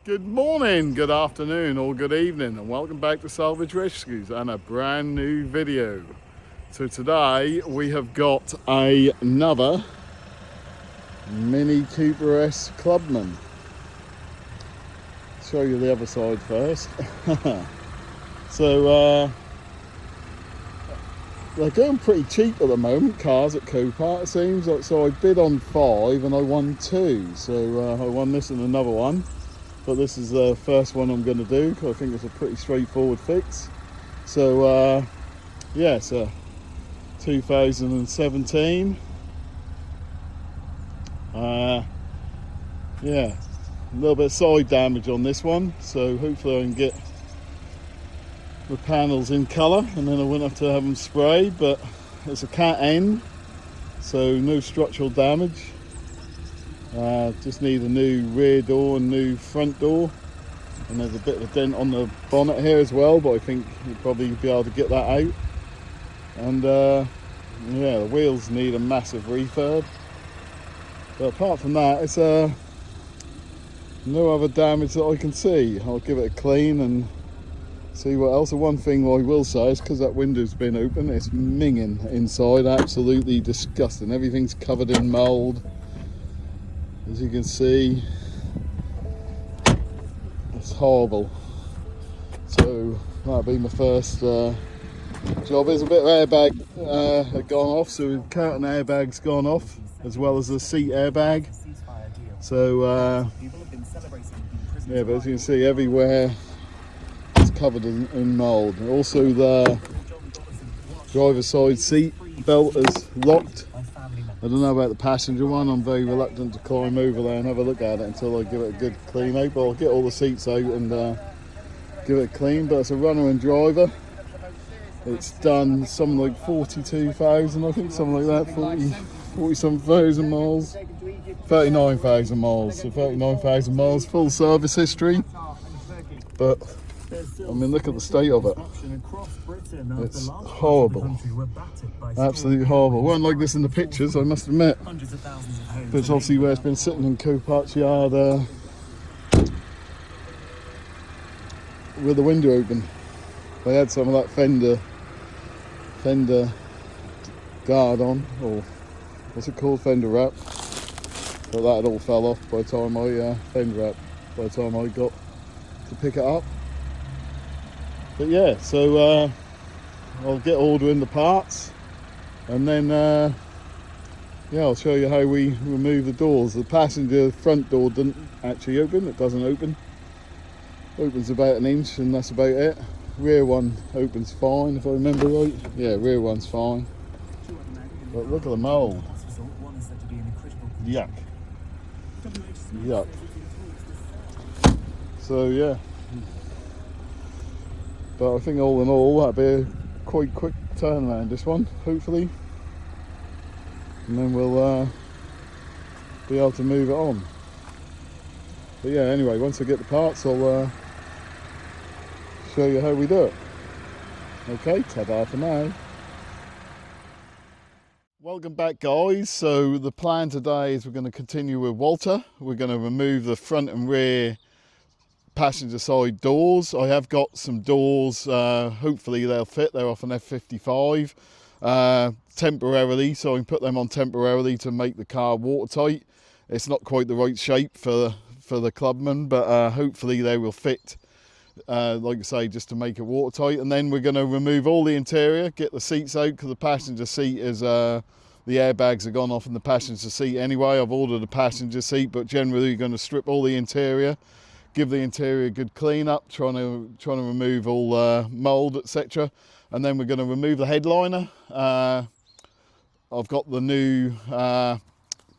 Good morning, good afternoon, or good evening, and welcome back to Salvage Rescues and a brand new video. So today we have got another Mini Cooper S Clubman. Show you the other side first. So they're going pretty cheap at the moment, cars at Copart it seems. So I bid on 5 and I won 2. So I won this and another one. But this is the first one I'm going to do because I think it's a pretty straightforward fix. So yeah, so 2017. Yeah, a little bit of side damage on this one, so hopefully I can get the panels in colour and then I won't have to have them sprayed. But it's a cat end, so no structural damage. Just need a new rear door and new front door, and there's a bit of a dent on the bonnet here as well, but I think you'll probably be able to get that out. And yeah, the wheels need a massive refurb, but apart from that it's no other damage that I can see. I'll give it a clean and see what else. The one thing I will say is because that window's been open, it's minging inside, absolutely disgusting. Everything's covered in mould. As you can see, it's horrible. So that'll be my first job. There's a bit of airbag had gone off, so the curtain airbag's gone off, as well as the seat airbag. So yeah, but as you can see, everywhere it's covered in mould. Also the driver's side seat belt is locked. I don't know about the passenger one. I'm very reluctant to climb over there and have a look at it until I give it a good clean out. But I'll get all the seats out and give it a clean. But it's a runner and driver. It's done something like 42,000, I think, something like that, 40 some thousand miles, 39,000 miles. So 39,000 miles, full service history. But I mean, look at the state of it. It's horrible. Absolutely horrible. It weren't like this in the pictures, I must admit. But it's obviously where it's been sitting in Copart's yard with the window open. They had some of that fender guard on, or what's it called, fender wrap. But that had all fell off by the time fender wrap, by the time I got to pick it up. But yeah, so I'll get ordering the parts, and then yeah, I'll show you how we remove the doors. The passenger front door didn't actually open. It doesn't open. Opens about 1 inch, and that's about it. Rear one opens fine, if I remember right. Yeah, rear one's fine. But look at the mould. Yuck. Yuck. So yeah. But I think all in all that'll be a quite quick turnaround, this one, hopefully. And then we'll be able to move it on. But yeah, anyway, once I get the parts, I'll show you how we do it. Okay, ta-da for now. Welcome back, guys. So the plan today is we're going to continue with Walter. We're going to remove the front and rear passenger side doors. I have got some doors, hopefully they'll fit. They're off an F55 temporarily, so I can put them on temporarily to make the car watertight. It's not quite the right shape for the Clubman, but hopefully they will fit, like I say, just to make it watertight. And then we're going to remove all the interior, get the seats out, because the passenger seat is the airbags have gone off in the passenger seat anyway. I've ordered a passenger seat, but generally you're going to strip all the interior, give the interior a good clean up, trying to remove all mould, etc. And then we're going to remove the headliner. I've got the new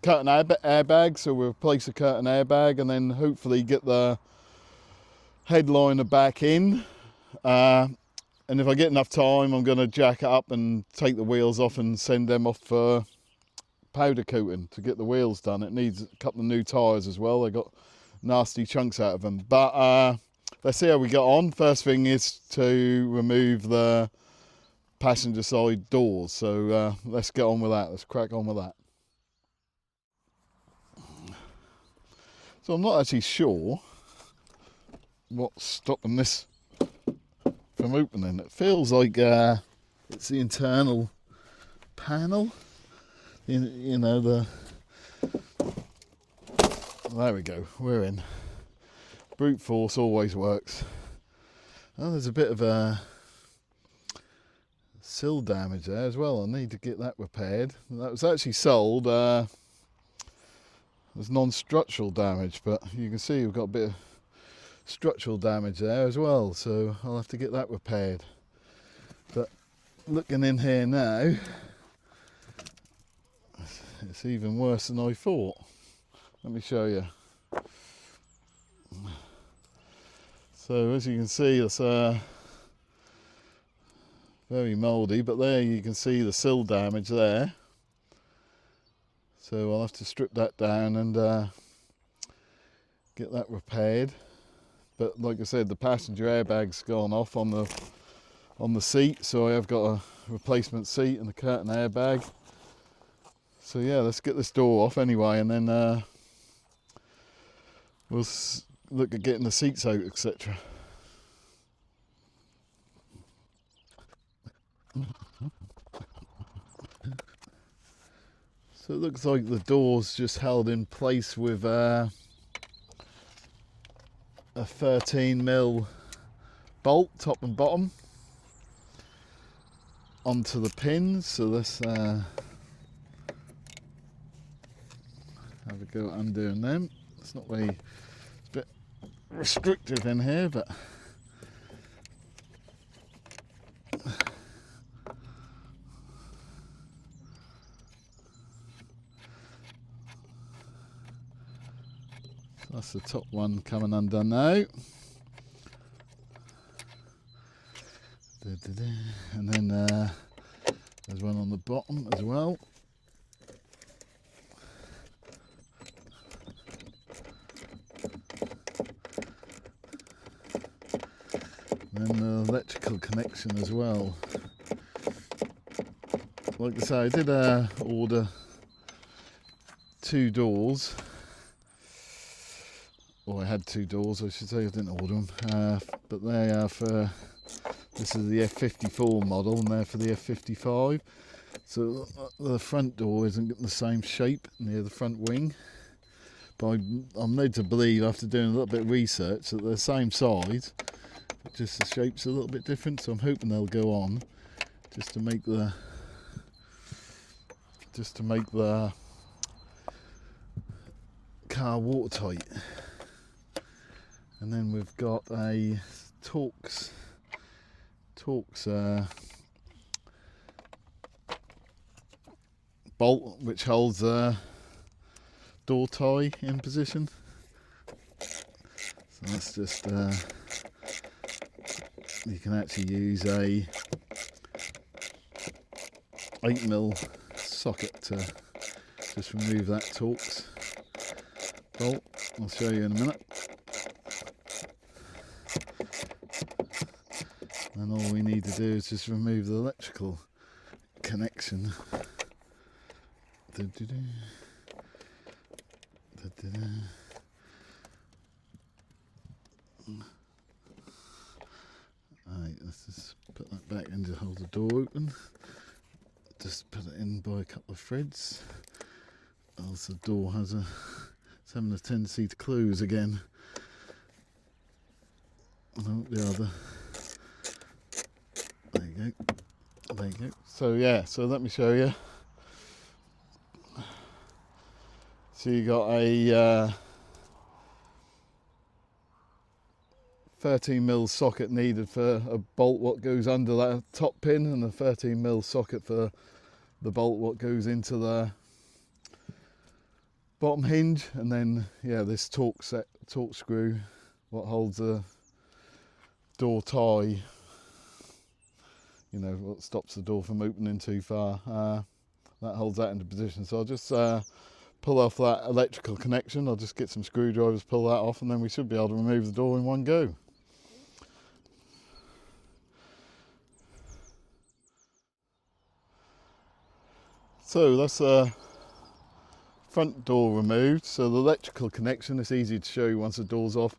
curtain airbag, so we'll replace the curtain airbag and then hopefully get the headliner back in. And if I get enough time, I'm going to jack it up and take the wheels off and send them off for powder coating to get the wheels done. It needs a couple of new tyres as well. They got nasty chunks out of them. But let's see how we get on. First thing is to remove the passenger side doors. So let's get on with that. Let's crack on with that. So I'm not actually sure what's stopping this from opening. It feels like it's the internal panel. You know, there we go, we're in. Brute force always works. Oh, there's a bit of a sill damage there as well. I need to get that repaired. That was actually sold as non-structural damage, but you can see we've got a bit of structural damage there as well, so I'll have to get that repaired. But looking in here now, it's even worse than I thought. Let me show you. So as you can see, it's very mouldy, but there you can see the sill damage there. So I'll have to strip that down and get that repaired. But like I said, the passenger airbag's gone off on the seat, so I have got a replacement seat and a curtain airbag. So yeah, let's get this door off anyway, and then we'll look at getting the seats out, etc. So it looks like the door's just held in place with a 13mm bolt, top and bottom, onto the pins. So let's have a go at undoing them. It's not very, it's a bit restrictive in here, but that's the top one coming undone now. And then there's one on the bottom as well. And then the electrical connection as well. Like I say, I did order 2 doors. Or I had 2 doors, I should say. I didn't order them, but they are for, this is the F54 model, and they're for the F55. So the front door isn't the same shape near the front wing, but I'm led to believe, after doing a little bit of research, that they're the same size, but just the shape's a little bit different. So I'm hoping they'll go on, just to make the car watertight. And then we've got a Torx bolt which holds a door tie in position. So that's just you can actually use a 8mm socket to just remove that Torx bolt. I'll show you in a minute. And all we need to do is just remove the electrical connection. Alright, let's just put that back in to hold the door open. Just put it in by a couple of threads, else the door it's having a tendency to close again. No, the other. There you go. There you go. So yeah, so let me show you. So you got a 13mm socket needed for a bolt what goes under that top pin, and a 13mm socket for the bolt what goes into the bottom hinge, and then yeah, this Torx screw what holds the door tie, you know, what stops the door from opening too far, that holds that into position. So I'll just pull off that electrical connection. I'll just get some screwdrivers, pull that off, and then we should be able to remove the door in one go. So that's the front door removed. So the electrical connection, it's easy to show you once the door's off.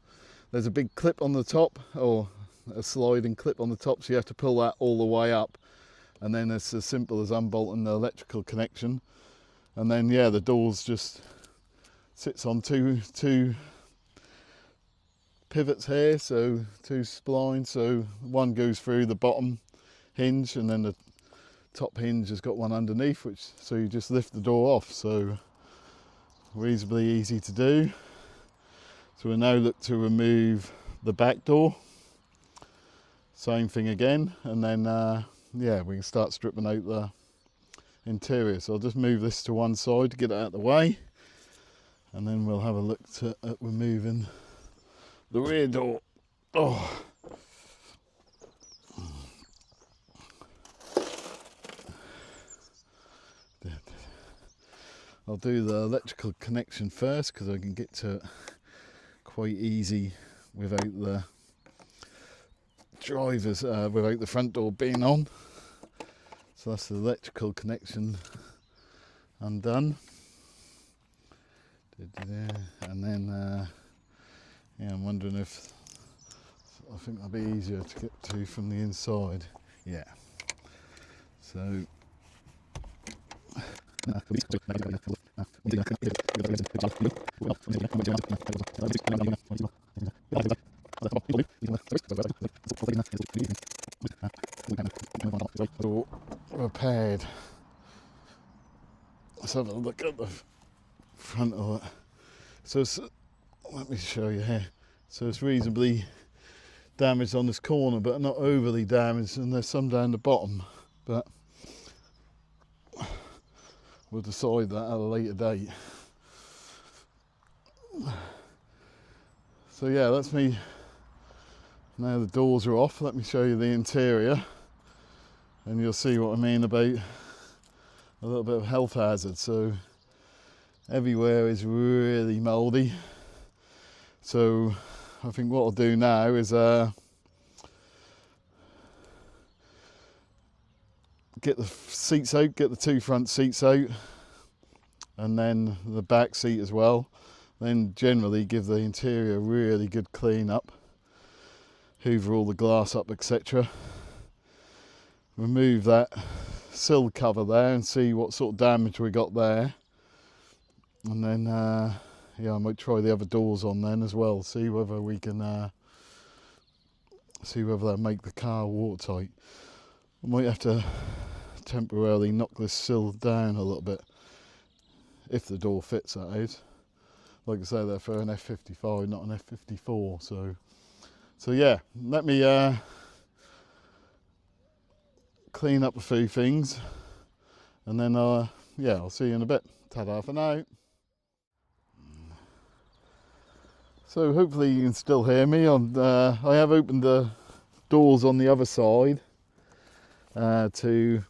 there's a big clip on the top, or a sliding clip on the top, so you have to pull that all the way up, and then it's as simple as unbolting the electrical connection, and then yeah, the doors just sits on two pivots here, so two splines, so one goes through the bottom hinge, and then the top hinge has got one underneath, which so you just lift the door off, so reasonably easy to do. So we'll now look to remove the back door, same thing again, and then yeah, we can start stripping out the interior. So I'll just move this to one side to get it out of the way, and then we'll have a look at removing the rear door. Oh. I'll do the electrical connection first because I can get to it quite easy without the drivers, without the front door being on. So that's the electrical connection undone. And then yeah, I'm wondering if, I think that'll be easier to get to from the inside. Yeah. So repaired. Let's have a look at the front of it. So let me show you here. So it's reasonably damaged on this corner, but not overly damaged, and there's some down the bottom, but we'll decide that at a later date. So yeah, that's me. Now the doors are off, let me show you the interior, and you'll see what I mean about a little bit of health hazard. So everywhere is really mouldy. So I think what I'll do now is get the seats out, get the two front seats out, and then the back seat as well. Then generally give the interior a really good clean up, hoover all the glass up, etc. Remove that sill cover there and see what sort of damage we got there, and then yeah, I might try the other doors on then as well, see whether we can see whether they'll make the car watertight. I might have to temporarily knock this sill down a little bit if the door fits, that is. Like I say, they're for an F55, not an F54. So yeah, let me clean up a few things, and then yeah, I'll see you in a bit. Ta-da for now. So hopefully you can still hear me. I have opened the doors on the other side to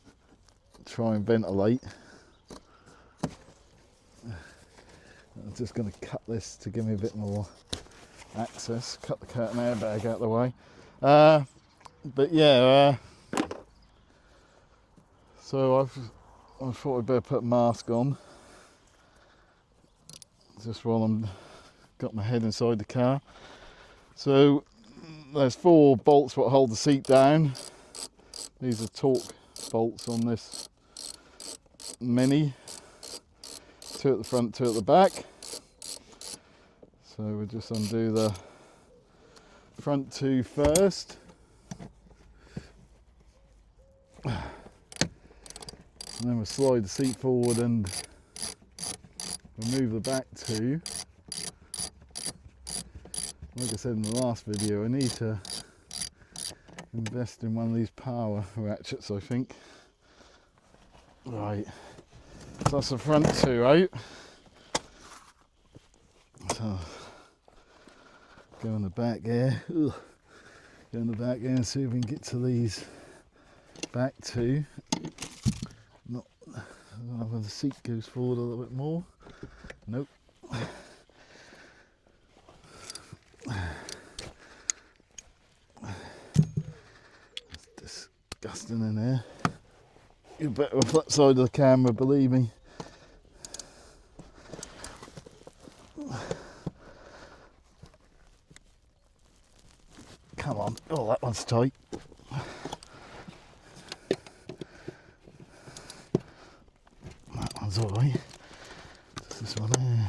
try and ventilate. I'm just going to cut this to give me a bit more access, cut the curtain airbag out of the way. But yeah, so I thought I'd better put a mask on just while I'm got my head inside the car. So there's 4 bolts what hold the seat down. These are torque bolts on this Mini. 2 at the front, 2 at the back. So we'll just undo the front 2 first. And then we'll slide the seat forward and remove the back 2. Like I said in the last video, I need to invest in one of these power ratchets, I think. Right, so that's the front 2 out. So go in the back here. Ugh. Go in the back here and see if we can get to these back 2. Not, I don't know whether the seat goes forward a little bit more. Nope. It's disgusting in there. You're better off that side of the camera, believe me. Come on. Oh, that one's tight. That one's alright. This one here.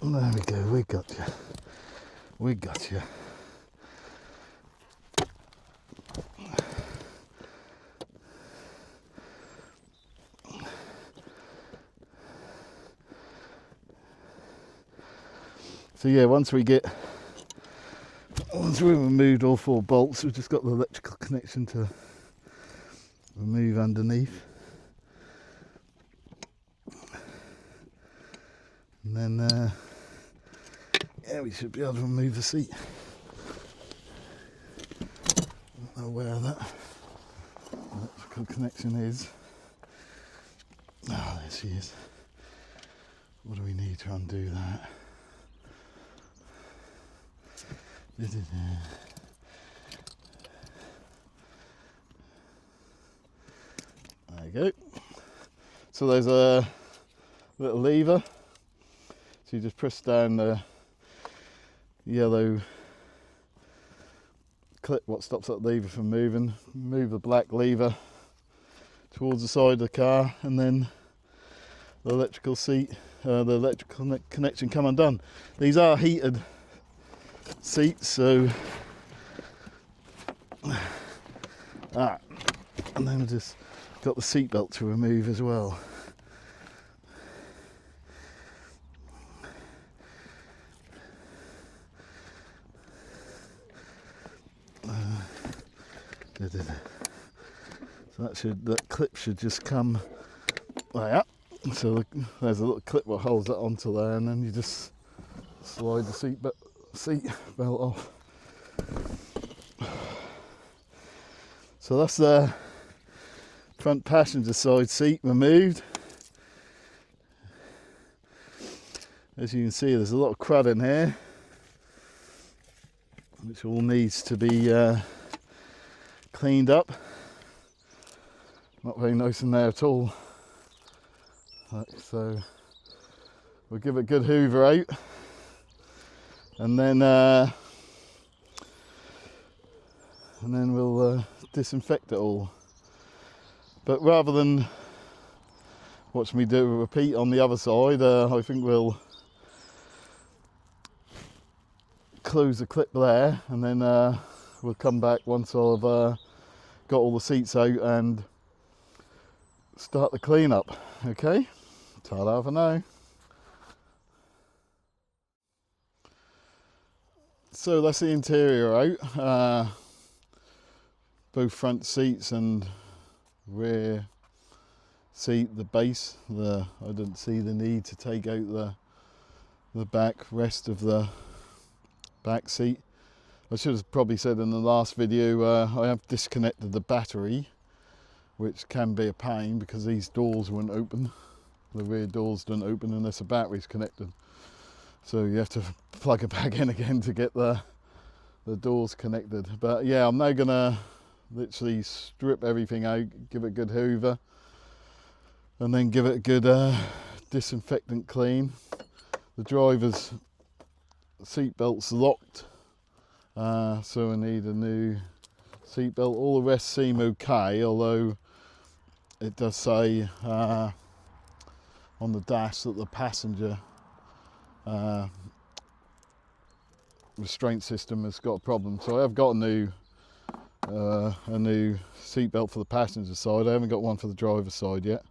There we go, we got you. We got you. So yeah, once we removed all 4 bolts, we've just got the electrical connection to remove underneath. And then yeah, we should be able to remove the seat. I don't know where that electrical connection is. Oh, there she is. What do we need to undo that? There you go. So there's a little lever. So you just press down the yellow clip, what stops that lever from moving. Move the black lever towards the side of the car, and then the electrical seat, the electrical connection come undone. These are heated seats, so and then we just got the seat belt to remove as well. So that clip should just come like that. So there's a little clip that holds that onto there, and then you just slide the seat belt off. So that's the front passenger side seat removed. As you can see, there's a lot of crud in here, which all needs to be cleaned up. Not very nice in there at all. So we'll give it a good hoover out, and then we'll disinfect it all. But rather than watch me do a repeat on the other side, I think we'll close the clip there, and then we'll come back once I've got all the seats out and start the cleanup. Okay, ta-da for now. So that's the interior out. Both front seats and rear seat, the base. I didn't see the need to take out the back rest of the back seat. I should have probably said in the last video, I have disconnected the battery, which can be a pain because these doors won't open. The rear doors don't open unless the battery's connected. So you have to plug it back in again to get the doors connected. But yeah, I'm now gonna literally strip everything out, give it a good hoover, and then give it a good disinfectant clean. The driver's seat belt's locked, so I need a new seat belt. All the rest seem okay, although it does say on the dash that the passenger restraint system has got a problem. So I have got a new seat belt for the passenger side. I haven't got one for the driver's side yet,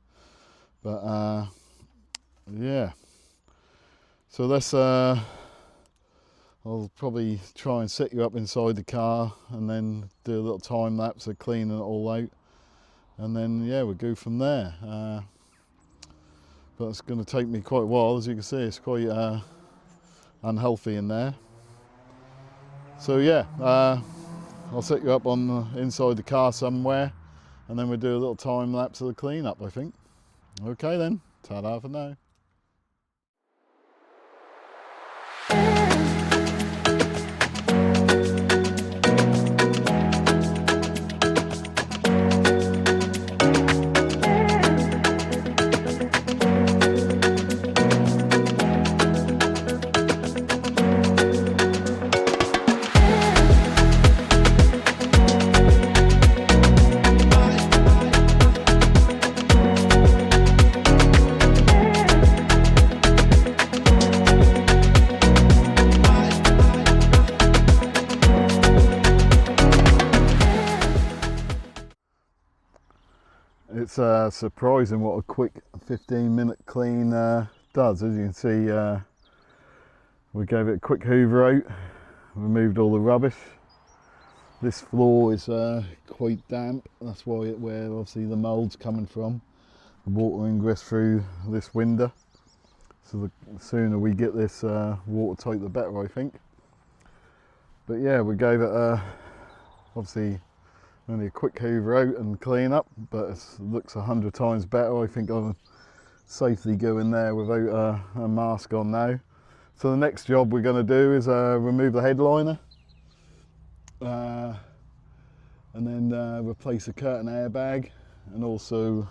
but yeah. So let's I'll probably try and set you up inside the car and then do a little time lapse of cleaning it all out, and then yeah, we'll go from there. But it's going to take me quite a while. As you can see, it's quite unhealthy in there. So yeah, I'll set you up on inside the car somewhere, and then we'll do a little time lapse of the cleanup, I think. Okay then, ta-da for now. It's surprising what a quick 15-minute clean does. As you can see, we gave it a quick hoover out, removed all the rubbish. This floor is quite damp, that's why where obviously the mould's coming from. The water ingress through this window. So the sooner we get this watertight, the better, I think. But yeah, we gave it obviously only a quick hoover out and clean up, but it looks 100 times better. I think I'll safely go in there without a mask on now. So the next job we're going to do is remove the headliner and then replace the curtain airbag and also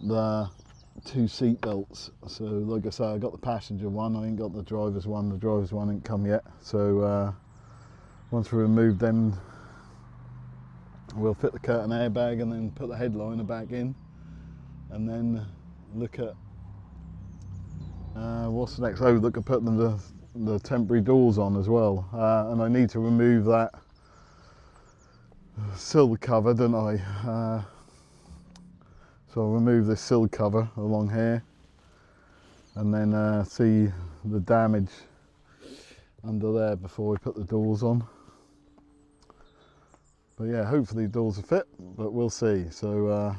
the 2 seat belts. So like I say, I got the passenger one, I ain't got the driver's one. The driver's one ain't come yet. So once we remove them, we'll fit the curtain airbag and then put the headliner back in, and then look at what's next. Oh, look at putting the temporary doors on as well. And I need to remove that sill cover, don't I? So I'll remove this sill cover along here and then see the damage under there before we put the doors on. But yeah, hopefully the doors will fit, but we'll see. So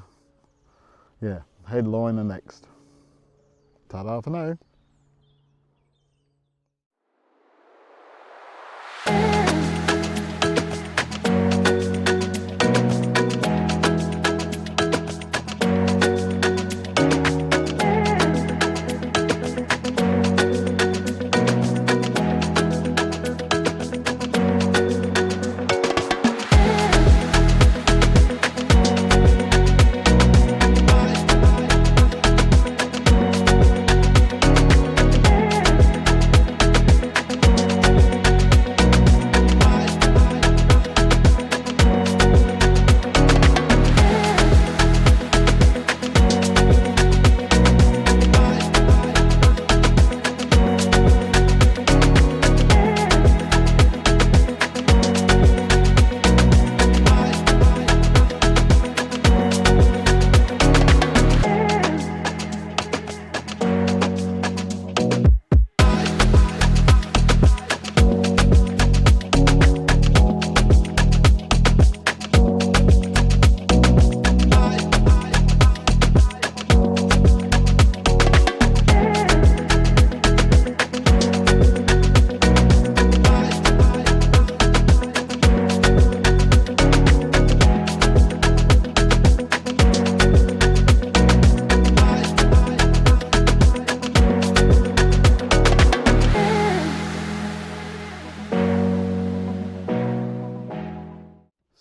yeah, headliner next. Ta-da for now.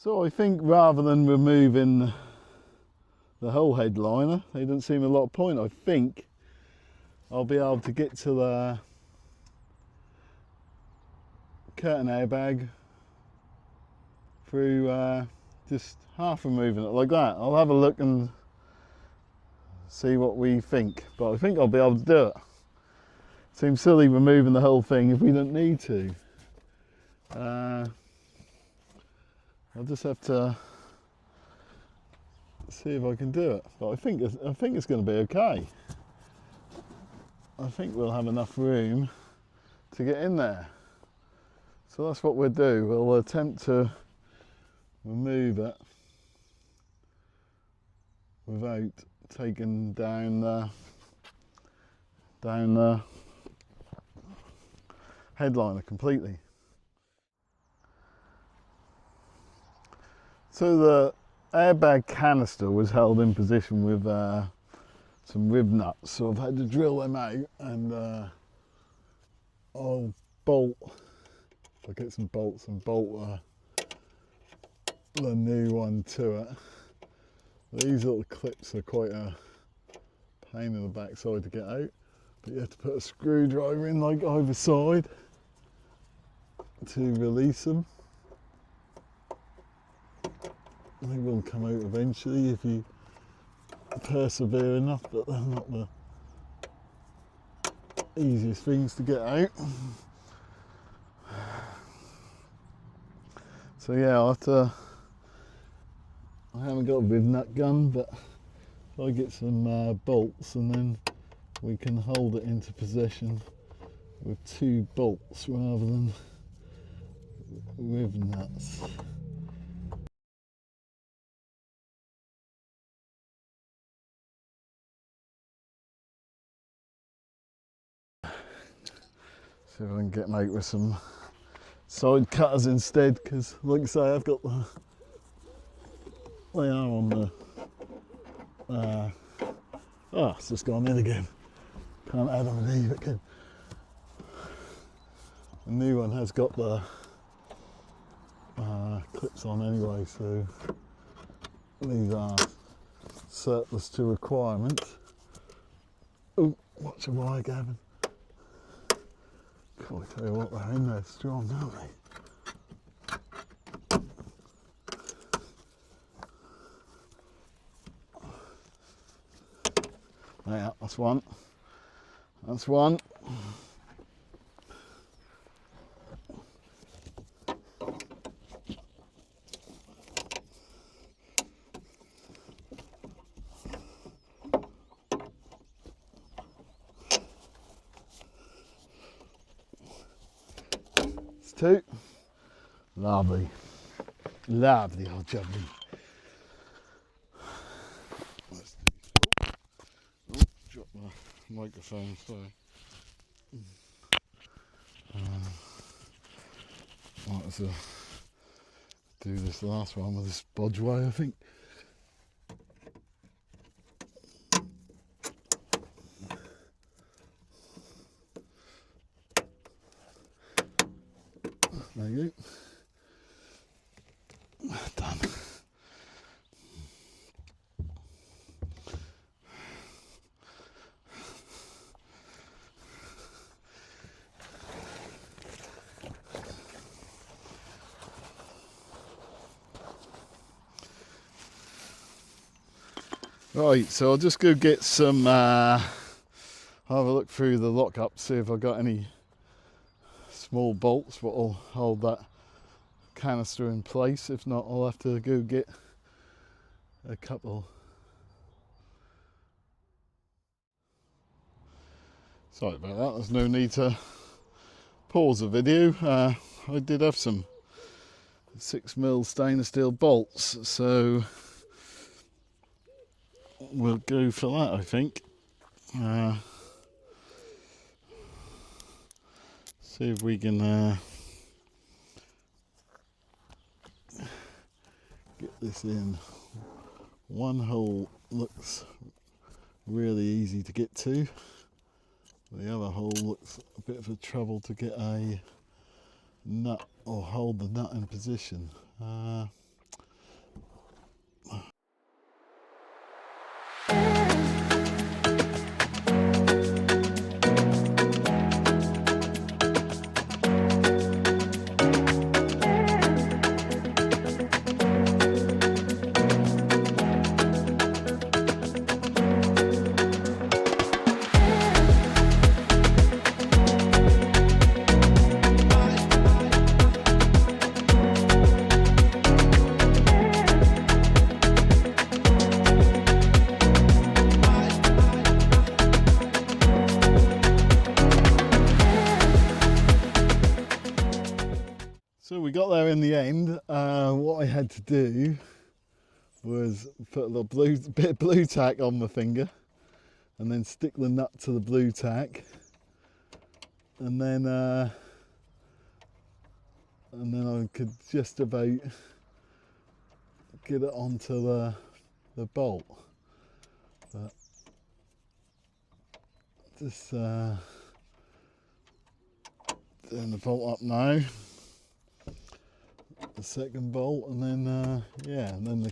So I think rather than removing the whole headliner, there doesn't seem a lot of point. I think I'll be able to get to the curtain airbag through just half removing it like that. I'll have a look and see what we think, but I think I'll be able to do it. Seems silly removing the whole thing if we don't need to. I'll just have to see if I can do it, but I think it's going to be okay. I think we'll have enough room to get in there. So that's what we'll do. We'll attempt to remove it without taking down the headliner completely. So the airbag canister was held in position with some rib nuts, so I've had to drill them out, and I'll get some bolts and bolt the new one to it. These little clips are quite a pain in the backside to get out, but you have to put a screwdriver in like either side to release them. They will come out eventually if you persevere enough, but they're not the easiest things to get out. So yeah, I'll have to I haven't got a riv nut gun, but if I get some bolts, and then we can hold it into position with 2 bolts rather than riv nuts. See if I can get mate with some side cutters instead, because like I say, I've got the, they are on the oh, it's just gone in again. Can't add on leave it again. The new one has got the clips on anyway, so these are surplus to requirements. Oh, watch the wire, Gavin. God, I tell you what, they're in there strong, aren't they? Yeah, that's one. That's one. It's 2. Lovely. Lovely old jubbly. Oh, drop my microphone, sorry. Might as well do this last one with this bodgeway, I think. There you go. Done. Right, so I'll just go get some, have a look through the lockup, see if I've got any small bolts that will hold that canister in place. If not, I'll have to go get a couple. Sorry about that, there's no need to pause the video. I did have some 6mm stainless steel bolts, so we'll go for that, I think. See if we can get this in. One hole looks really easy to get to. The other hole looks a bit of a trouble to get a nut or hold the nut in position. So we got there in the end. What I had to do was put a little bit of blue tack on the finger and then stick the nut to the blue tack, and then I could just about get it onto the bolt. But just doing the bolt up now, the second bolt, and then yeah, and then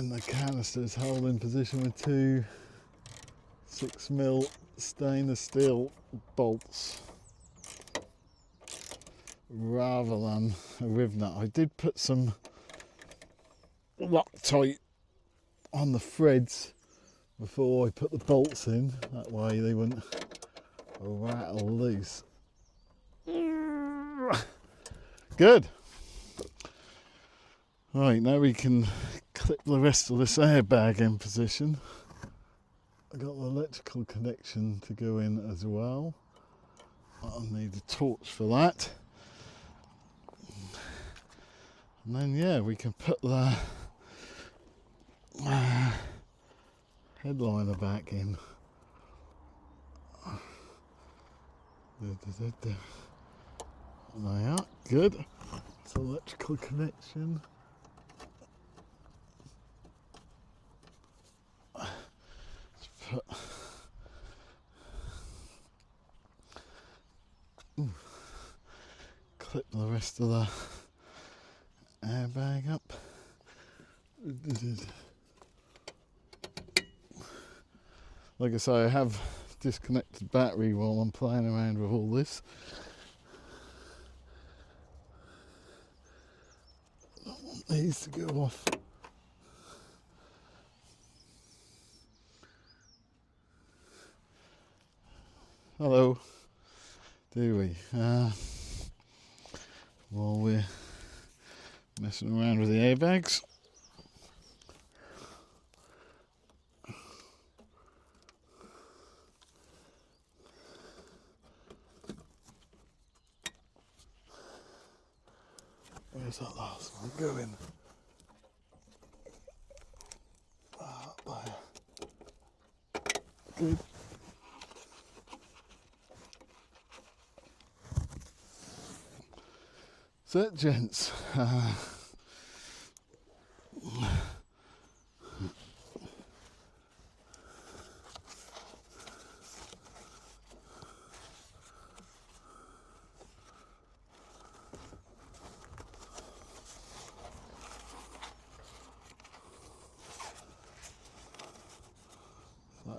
the canister is held in position with 2 6mm stainless steel bolts rather than a riv nut. I did put some Loctite on the threads before I put the bolts in, that way they wouldn't rattle loose. Good. Right, now we can clip the rest of this airbag in position. I got the electrical connection to go in as well. I'll need a torch for that. And then yeah, we can put the headliner back in. There they are, good. It's electrical connection. Let's put clip the rest of the airbag up. Like I say, I have disconnected battery while I'm playing around with all this. I don't want these to go off. Hello. Do we? While we're messing around with the airbags. Where's that last one going? Up there. Good. So, gents,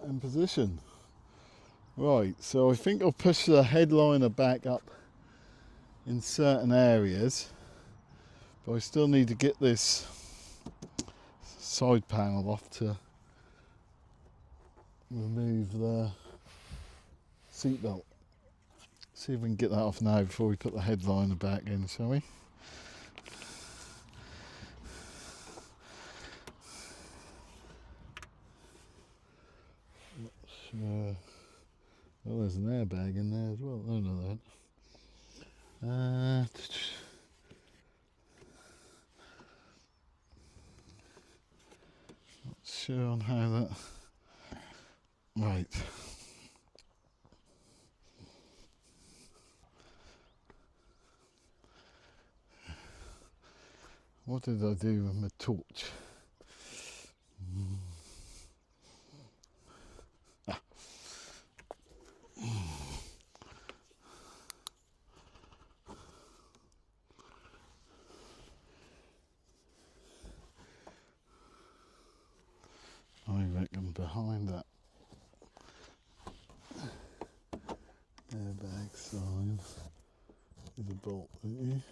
in position. Right, so I think I'll push the headliner back up in certain areas, but I still need to get this side panel off to remove the seatbelt. See if we can get that off now before we put the headliner back in, shall we? Well, there's an airbag in there as well. I know that. Not sure on how that. Right. What did I do with my torch? I reckon behind that airbag sign is a bolt, isn't it?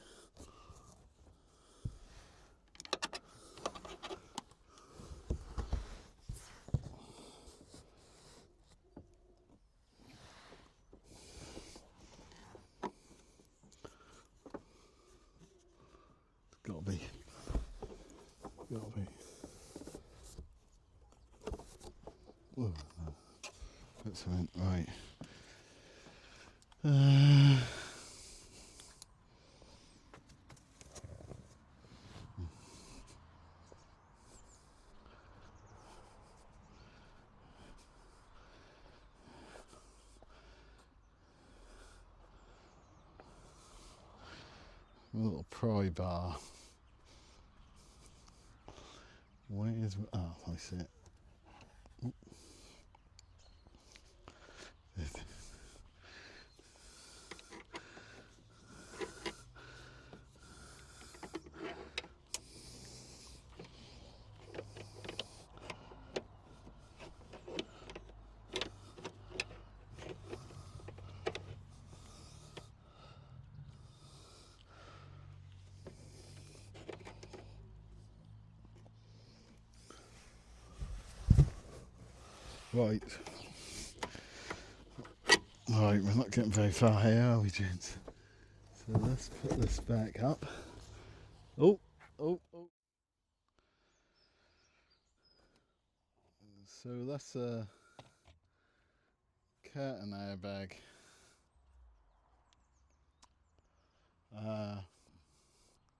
Gotta be. Whoa, no. That's something, right. A little pry bar. Where is? Oh, I see it. Right. Right, we're not getting very far here, are we, gents? So let's put this back up. Oh, oh, oh. So that's a curtain airbag.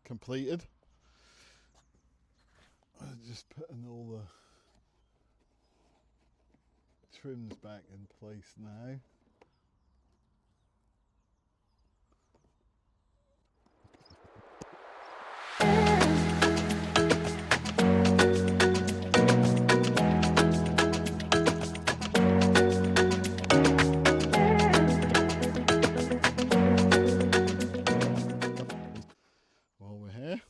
Completed. I'm just putting all the trims back in place now. While we're here,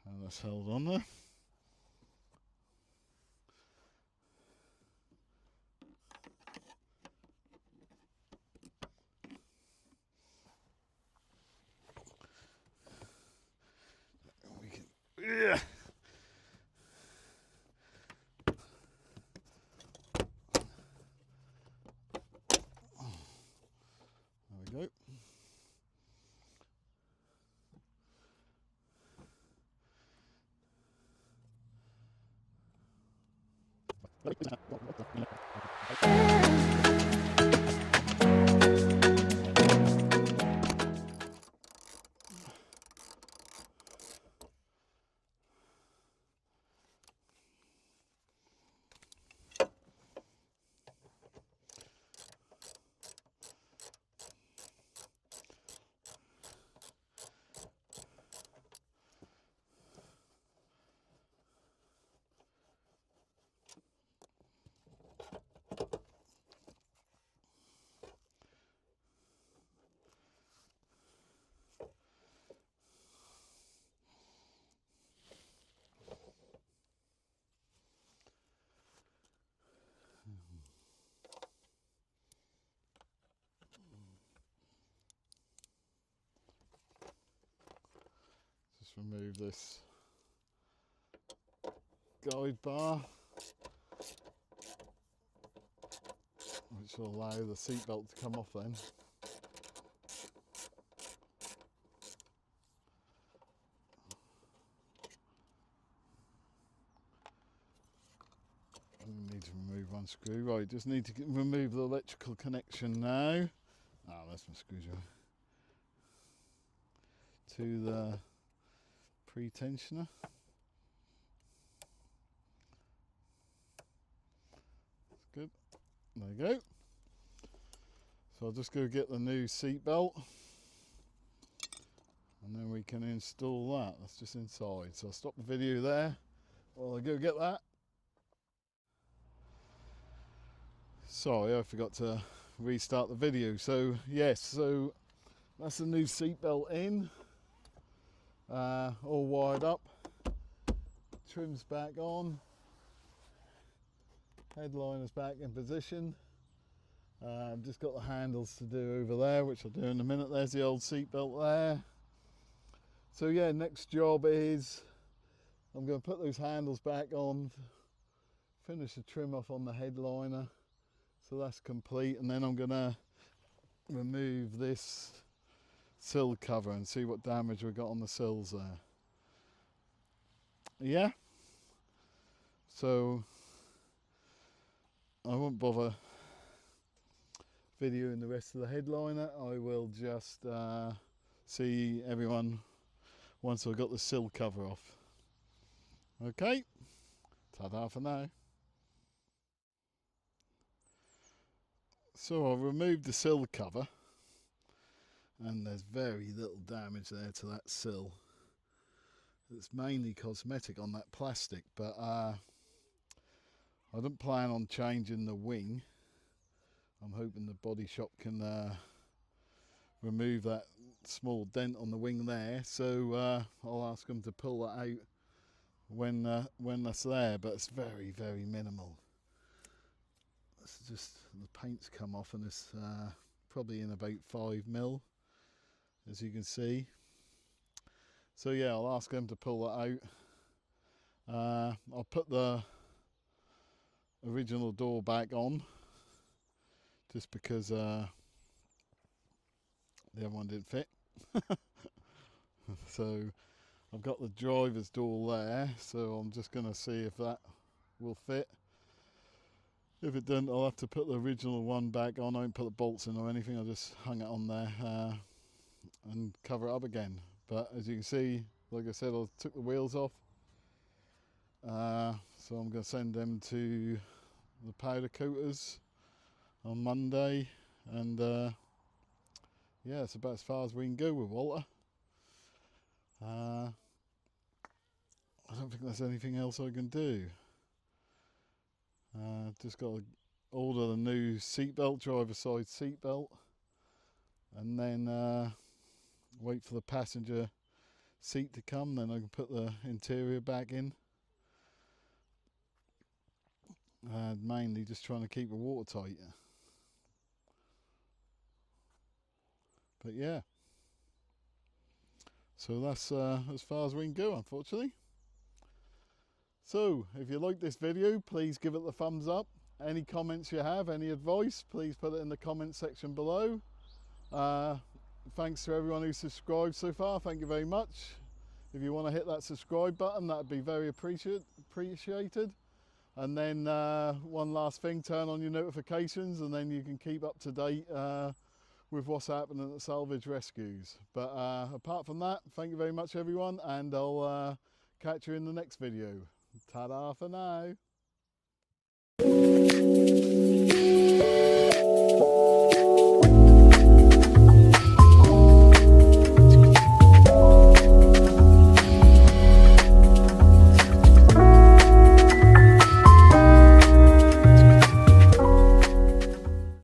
how that's held on there. We can, yeah. There we go. Just remove this guide bar, which will allow the seat belt to come off then. We need to remove one screw. Right, just need to remove the electrical connection now. Ah, that's my screwdriver. To the pre-tensioner. That's good. There you go. So I'll just go get the new seat belt, and then we can install that. That's just inside. So I'll stop the video there while I go get that. Sorry, I forgot to restart the video. So yes, so that's the new seat belt in, all wired up, trims back on, headliner's back in position. I've just got the handles to do over there, which I'll do in a minute. There's the old seat belt there. So yeah, next job is I'm going to put those handles back on, finish the trim off on the headliner, so that's complete, and then I'm going to remove this sill cover and see what damage we've got on the sills there. Yeah, so I won't bother videoing the rest of the headliner. I will just see everyone once I've got the sill cover off. Okay, ta-da for now. So I've removed the sill cover, and there's very little damage there to that sill. It's mainly cosmetic on that plastic, but I don't plan on changing the wing. I'm hoping the body shop can remove that small dent on the wing there, so I'll ask them to pull that out when that's there, but it's very, very minimal. It's just the paint's come off, and it's probably in about 5mm, as you can see. So yeah, I'll ask them to pull that out. I'll put the original door back on, just because the other one didn't fit. So I've got the driver's door there, so I'm just going to see if that will fit. If it doesn't, I'll have to put the original one back on. I won't put the bolts in or anything, I just hung it on there and cover it up again. But as you can see, like I said, I took the wheels off, so I'm going to send them to the powder coaters on Monday, and yeah, it's about as far as we can go with Walter. I don't think there's anything else I can do. Just got to order the new seatbelt, driver side seatbelt, and then wait for the passenger seat to come, then I can put the interior back in. Mainly just trying to keep it watertight. But yeah, so that's as far as we can go, unfortunately. So if you like this video, please give it the thumbs up. Any comments you have, any advice, please put it in the comment section below. Thanks to everyone who subscribed so far, thank you very much. If you want to hit that subscribe button, that would be very appreciated. And then one last thing, turn on your notifications, and then you can keep up to date with what's happening at Salvage Rescues. But apart from that, thank you very much everyone, and I'll catch you in the next video. Ta-da for now.